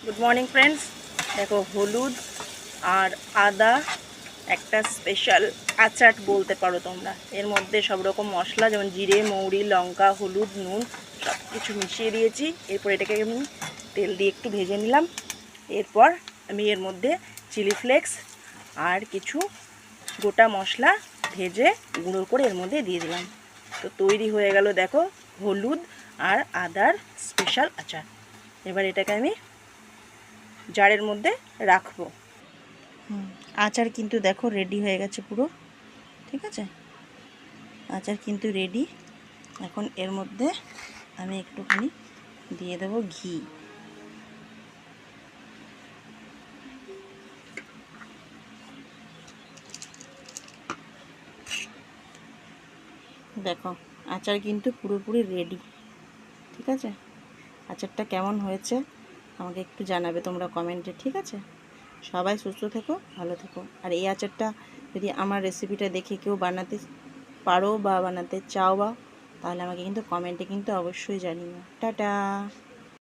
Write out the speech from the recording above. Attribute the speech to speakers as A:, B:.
A: Good morning friends. দেখো, হলুদ আর আদা একটা স্পেশাল আচার বলতে পারো তোমরা। এর মধ্যে সব রকম মশলা যেমন জিরে, মৌরি, লঙ্কা, হলুদ, নুন সব কিছু মিশিয়ে দিয়েছি। এরপর এটাকে আমি তেল দিয়ে একটু ভেজে নিলাম। এরপর আমি এর মধ্যে চিলি ফ্লেক্স আর কিছু গোটা মশলা ভেজে গুঁড়ো করে এর মধ্যে দিয়ে দিলাম। তো তৈরি হয়ে গেল দেখো, হলুদ আর আদার স্পেশাল আচার। এবার এটাকে আমি জারের মধ্যে রাখবো। আচার কিন্তু দেখো রেডি হয়ে গেছে পুরো, ঠিক আছে? আচার কিন্তু রেডি। এখন এর মধ্যে আমি একটুখানি দিয়ে দেবো ঘি। দেখো, আচার কিন্তু পুরোপুরি রেডি, ঠিক আছে? আচারটা কেমন হয়েছে আমাকে একটু জানাবে তোমরা কমেন্টে, ঠিক আছে? সবাই সুস্থ থেকো, ভালো থেকো। আর এই আচারটা যদি আমার রেসিপিটা দেখে কেউ বানাতে পারো বা বানাতে চাও, বা তাহলে আমাকে কিন্তু কমেন্টে কিন্তু অবশ্যই জানিও। টাটা।